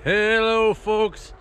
Hello folks,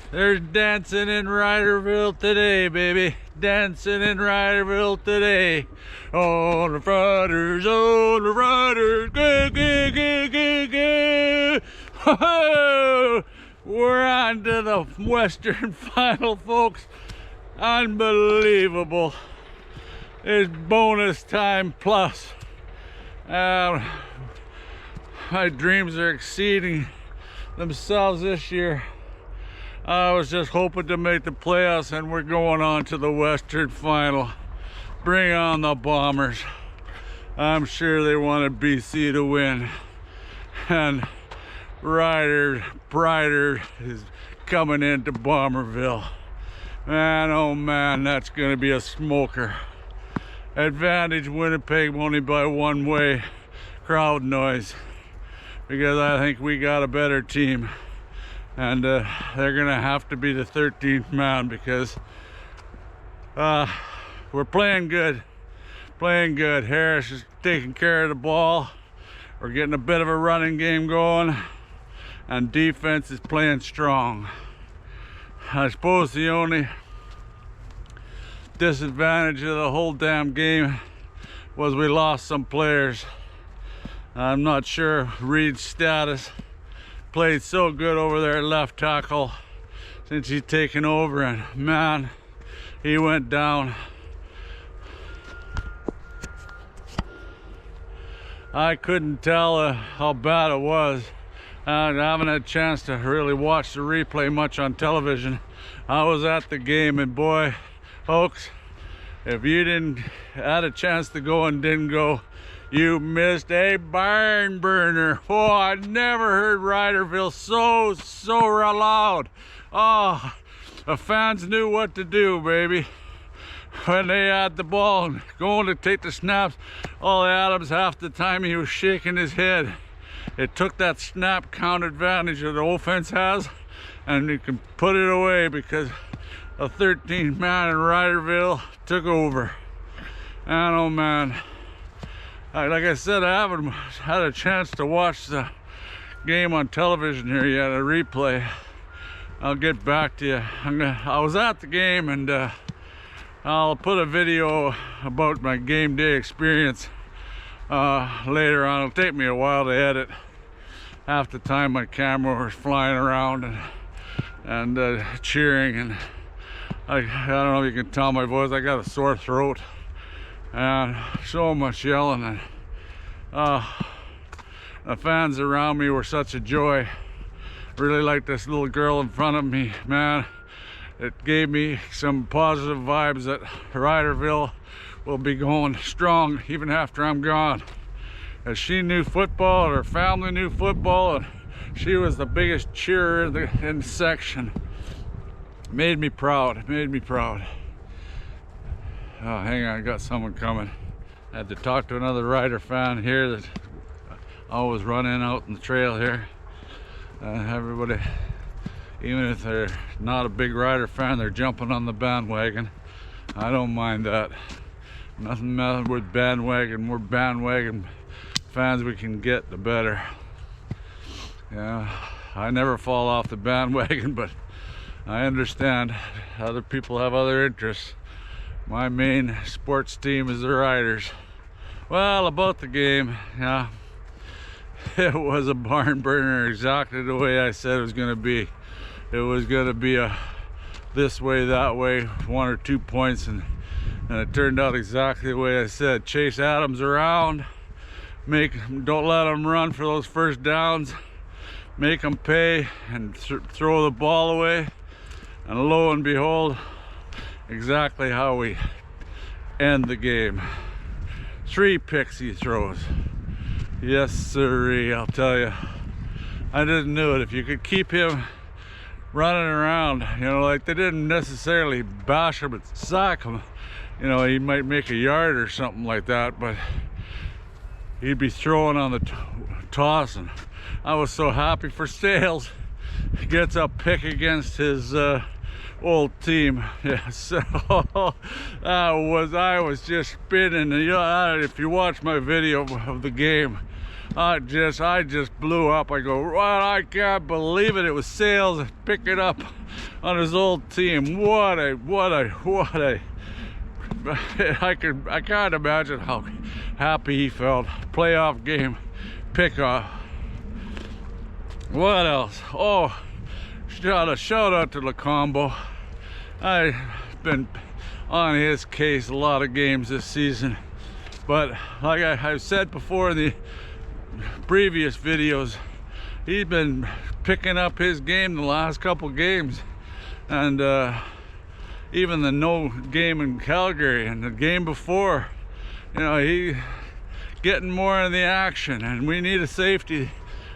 there's dancing in Riderville today, baby. Dancing in Riderville today. On the Roughriders, go, go, go, go, go. Ho-ho! We're on to the Western Final, folks. Unbelievable. It's bonus time plus. My dreams are exceeding themselves this year. I was just hoping to make the playoffs, and we're going on to the Western Final. Bring on the Bombers. I'm sure they wanted BC to win, and Brighter is coming into Bomberville. Man, oh man, that's gonna be a smoker. Advantage Winnipeg only by one way, crowd noise, because I think we got a better team, and they're gonna have to be the 13th man, because we're playing good. Harris is taking care of the ball. We're getting a bit of a running game going, and defense is playing strong. I suppose the only disadvantage of the whole damn game was we lost some players. I'm not sure Reed's status. Played so good over there at left tackle since he's taken over, and man, he went down. I couldn't tell how bad it was. I haven't had a chance to really watch the replay much on television. I was at the game, and boy, folks, if you didn't had a chance to go and didn't go, you missed a barn burner. Oh, I never heard Riderville so loud. Oh, the fans knew what to do, baby. When they had the ball and going to take the snaps, all Adams, half the time he was shaking his head. It took that snap count advantage that the offense has, and you can put it away, because a 13th man in Riderville took over. And oh man, like I said, I haven't had a chance to watch the game on television here yet, a replay. I'll get back to you. I was at the game, and I'll put a video about my game day experience later on. It'll take me a while to edit. Half the time my camera was flying around and cheering, and I don't know if you can tell my voice. I got a sore throat and so much yelling, and the fans around me were such a joy. Really like this little girl in front of me, man. It gave me some positive vibes that Riderville will be going strong even after I'm gone. As she knew football, her family knew football, and she was the biggest cheerer in the section. Made me proud. Oh, hang on, I got someone coming. I had to talk to another Rider fan here that always running out in the trail here. Everybody, even if they're not a big Rider fan, they're jumping on the bandwagon. I don't mind that. Nothing matters with bandwagon. More bandwagon fans we can get, the better. Yeah, I never fall off the bandwagon, but I understand other people have other interests. My main sports team is the Riders. Well, about the game, yeah, it was a barn burner, exactly the way I said it was going to be. It was going to be a this way, that way, 1 or 2 points, and it turned out exactly the way I said. Chase Adams around, don't let them run for those first downs, make them pay, and throw the ball away. And lo and behold, exactly how we end the game. 3 picks he throws. Yes sirree, I'll tell you. I didn't know it. If you could keep him running around, you know, like they didn't necessarily bash him but sack him, you know, he might make a yard or something like that, but he'd be throwing on the toss, and I was so happy for Sales. He gets a pick against his old team. Yeah, so I was just spinning. You know, if you watch my video of the game, I just blew up. I go, well, I can't believe it. It was Sales picking up on his old team. What a I can't imagine how happy he felt. Playoff game, pickoff. What else? Oh, shout out to Lacombo. I've been on his case a lot of games this season, but like I've said before in the previous videos, he's been picking up his game the last couple games, and even the no game in Calgary and the game before, you know, he getting more in the action, and we need a safety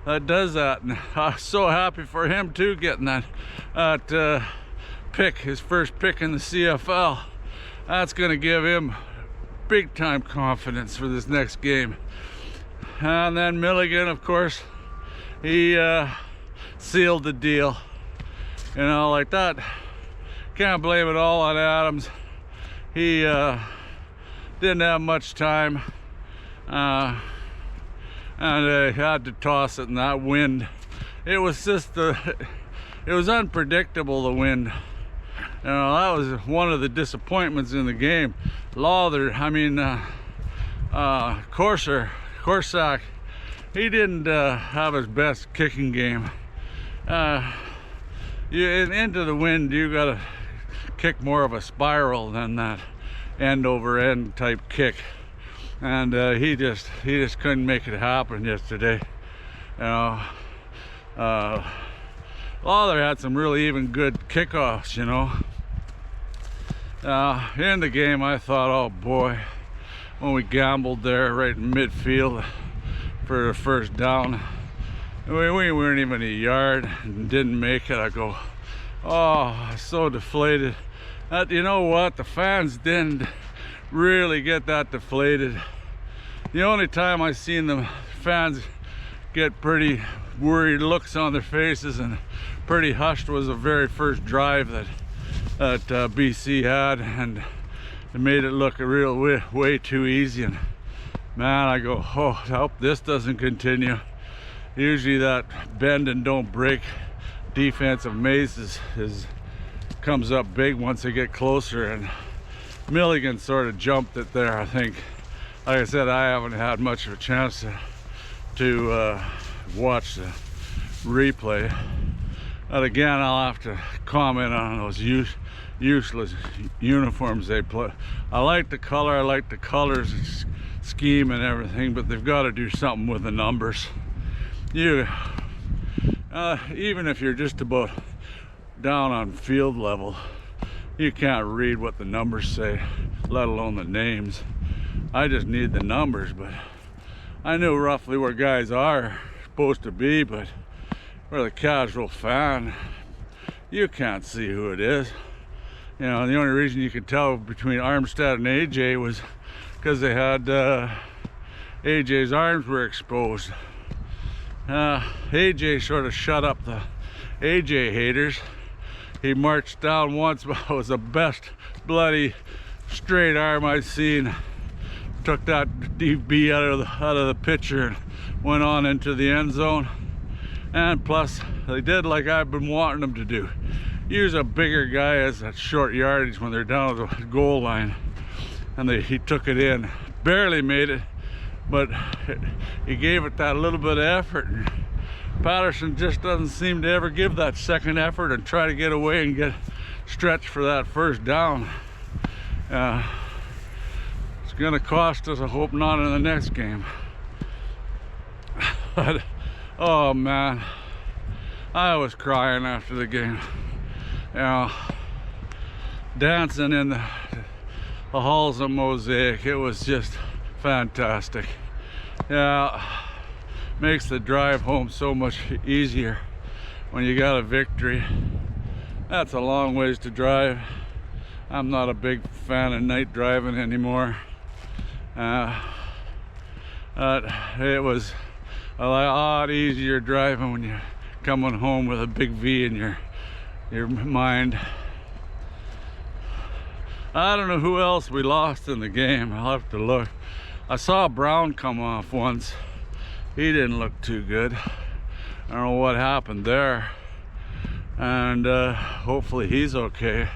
that does that. And I'm so happy for him too, getting that pick, his first pick in the CFL. That's going to give him big time confidence for this next game. And then Milligan, of course, he sealed the deal, you know, like that. Can't blame it all on Adams. He didn't have much time, and had to toss it in that wind. It was just it was unpredictable, the wind. You know, that was one of the disappointments in the game. Corsack, he didn't have his best kicking game. Into the wind, you gotta kick more of a spiral than that end over end type kick, and he just couldn't make it happen yesterday. You know, Lawler had some really even good kickoffs, you know. In the game, I thought, oh boy, when we gambled there right in midfield for the first down, we weren't even a yard and didn't make it. I go, oh, so deflated. You know what? The fans didn't really get that deflated. The only time I seen the fans get pretty worried looks on their faces and pretty hushed was the very first drive that BC had, and it made it look a real way too easy. And man, I go, oh, I hope this doesn't continue. Usually that bend and don't break defensive maze comes up big once they get closer, and Milligan sort of jumped it there, I think. Like I said, I haven't had much of a chance to watch the replay. But again, I'll have to comment on those useless uniforms they play. I like the color, I like the colors, scheme and everything, but they've got to do something with the numbers. Even if you're just about down on field level, you can't read what the numbers say, let alone the names. I just need the numbers, but I knew roughly where guys are supposed to be, but for the casual fan, you can't see who it is. You know, the only reason you could tell between Armstead and AJ was because they had AJ's arms were exposed. AJ sort of shut up the AJ haters. He marched down once, but it was the best bloody straight arm I'd seen. Took that DB out of the picture and went on into the end zone. And plus, they did like I've been wanting them to do. Use a bigger guy as that short yardage when they're down at the goal line. And he took it in. Barely made it, but he gave it that little bit of effort. And Patterson just doesn't seem to ever give that second effort and try to get away and get stretched for that first down. It's gonna cost us, I hope not in the next game. But oh man, I was crying after the game. You know, dancing in the halls of Mosaic, it was just fantastic. Yeah, makes the drive home so much easier when you got a victory. That's a long ways to drive. I'm not a big fan of night driving anymore. It was a lot easier driving when you're coming home with a big V in your mind. I don't know who else we lost in the game. I'll have to look. I saw Brown come off once. he didn't look too good. I don't know what happened there, and hopefully he's okay.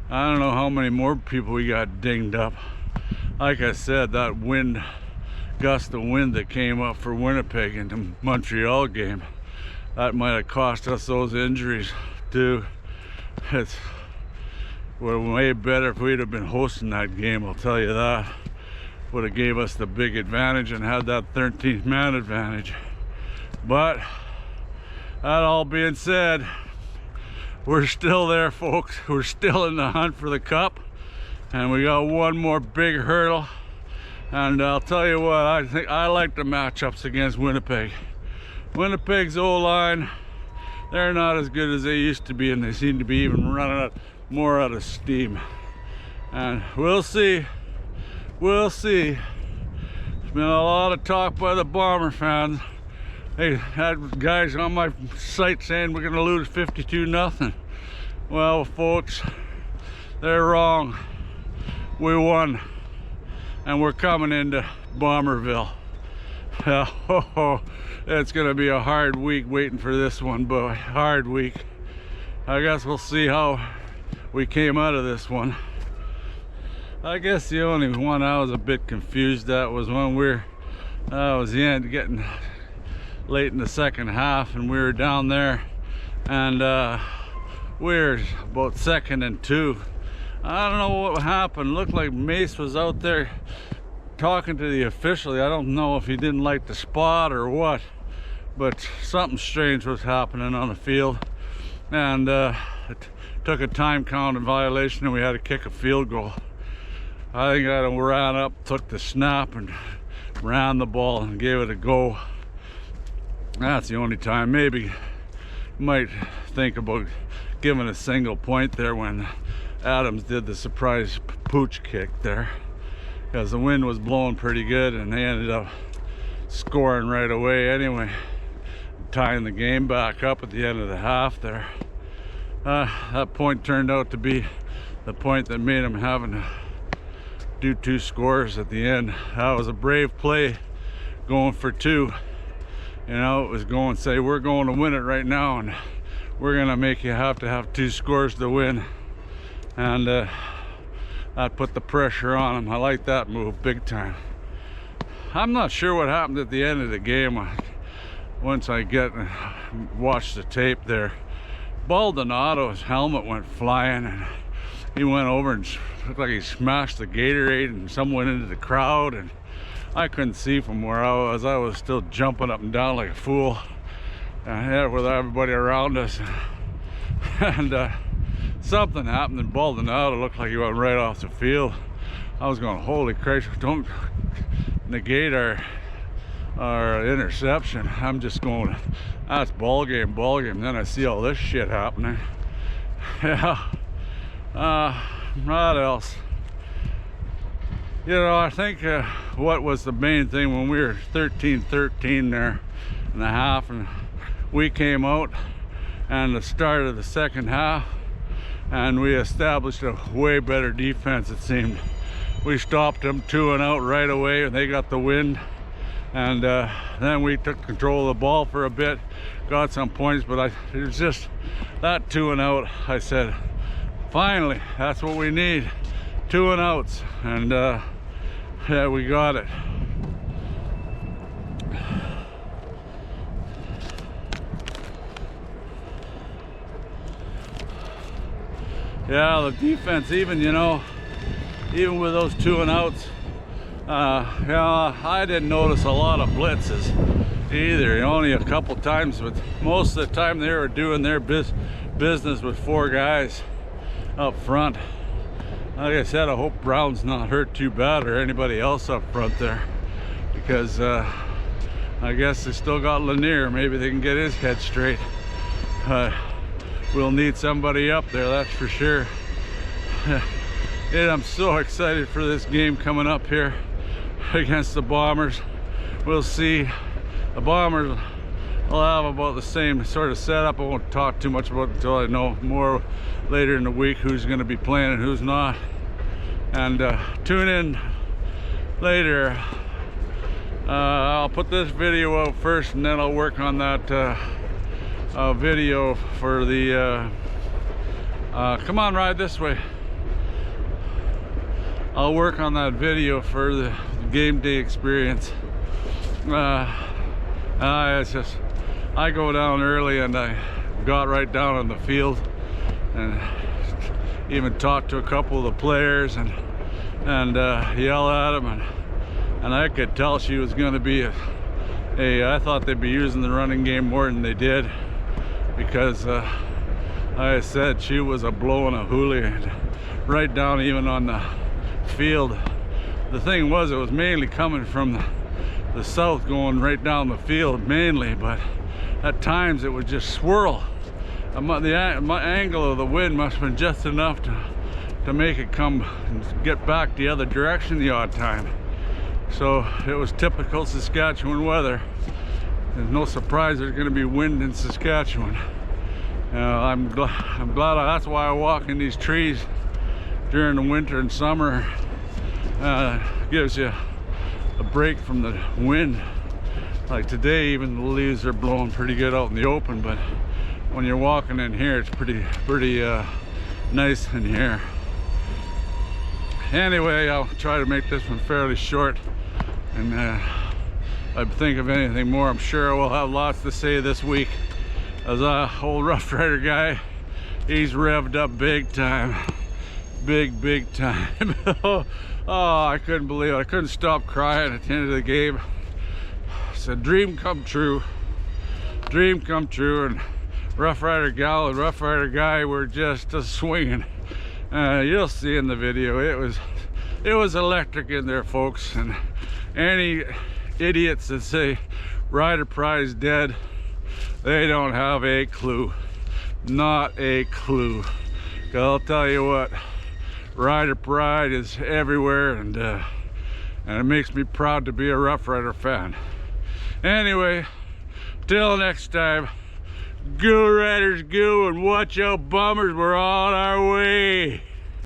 I don't know how many more people we got dinged up. Like I said, that gust of wind that came up for Winnipeg in the Montreal game, that might have cost us those injuries too. It's way better if we'd have been hosting that game, I'll tell you that. Would have gave us the big advantage and had that 13th man advantage. But that all being said, we're still there, folks. We're still in the hunt for the cup, and we got one more big hurdle. And I'll tell you what, I like the matchups against Winnipeg. Winnipeg's O-line, they're not as good as they used to be, and they seem to be even running more out of steam. And we'll see. We'll see. There's been a lot of talk by the Bomber fans. They had guys on my site saying we're gonna lose 52-0. Well, folks, they're wrong. We won, and we're coming into Bomberville. It's gonna be a hard week waiting for this one, boy. Hard week. I guess we'll see how we came out of this one. I guess the only one I was a bit confused at was when was the end, getting late in the second half, and we were down there, and we were about 2nd and 2. I don't know what happened. Looked like Mace was out there talking to the official. I don't know if he didn't like the spot or what, but something strange was happening on the field, and it took a time count in violation, and we had to kick a field goal. I think I ran up, took the snap, and ran the ball and gave it a go. That's the only time. Maybe you might think about giving a single point there when Adams did the surprise pooch kick there, because the wind was blowing pretty good, and they ended up scoring right away anyway, tying the game back up at the end of the half there. That point turned out to be the point that made them having to do 2 scores at the end. That was a brave play, going for 2. You know, it was going, say, we're going to win it right now, and we're gonna make you have to have 2 scores to win. And that put the pressure on them. I like that move big time. I'm not sure what happened at the end of the game. Once I watched the tape there, Baldonado's helmet went flying, and he went over and looked like he smashed the Gatorade, and someone into the crowd, and I couldn't see from where I was. I was still jumping up and down like a fool, and with everybody around us. And something happened, and Baldonado looked like he went right off the field. I was going, holy Christ, don't negate our interception. I'm just going, that's ball game. Then I see all this shit happening. Yeah. What else? You know, I think what was the main thing when we were 13-13 there in the half, and we came out and the start of the second half, and we established a way better defense, it seemed. We stopped them 2 and out right away, and they got the wind, and then we took control of the ball for a bit, got some points, but it was just that 2 and out. I said, finally, that's what we need, 2 and outs, and yeah, we got it. Yeah, the defense, even, you know, even with those 2 and outs, yeah, I didn't notice a lot of blitzes either. Only a couple times, but most of the time they were doing their business with 4 guys up front. Like I said, I hope Brown's not hurt too bad, or anybody else up front there, because I guess they still got Lanier. Maybe they can get his head straight. We'll need somebody up there, that's for sure. And I'm so excited for this game coming up here against the Bombers. We'll see. The Bombers will have about the same sort of setup. I won't talk too much about it until I know more later in the week who's going to be playing and who's not. And tune in later I'll put this video out first, and then I'll work on that video for the come on, ride this way. I'll work on that video for the game day experience. It's just, I go down early, and I got right down on the field and even talked to a couple of the players and yell at them, and I could tell she was going to be I thought they'd be using the running game more than they did, because I said she was a blowing a hoolie right down even on the field. The thing was, it was mainly coming from the south, going right down the field mainly, but at times it would just swirl. My angle of the wind must have been just enough to make it come and get back the other direction the odd time. So it was typical Saskatchewan weather. There's no surprise there's going to be wind in Saskatchewan. I'm glad that's why I walk in these trees during the winter and summer. Gives you a break from the wind. Like today, even the leaves are blowing pretty good out in the open, but when you're walking in here, it's pretty nice in here. Anyway, I'll try to make this one fairly short, and I think of anything more, I'm sure I will have lots to say this week. As a old Rough Rider guy, he's revved up big time, big time. Oh, I couldn't believe it. I couldn't stop crying at the end of the game. It's a dream come true, and Rough Rider gal and Rough Rider guy were just swinging. You'll see in the video, it was electric in there, folks. And any idiots that say Rider Pride's dead, they don't have a clue. Not a clue. 'Cause I'll tell you what, Rider Pride is everywhere, and it makes me proud to be a Rough Rider fan. Anyway, till next time, go Riders go, and watch out, bombers, we're on our way.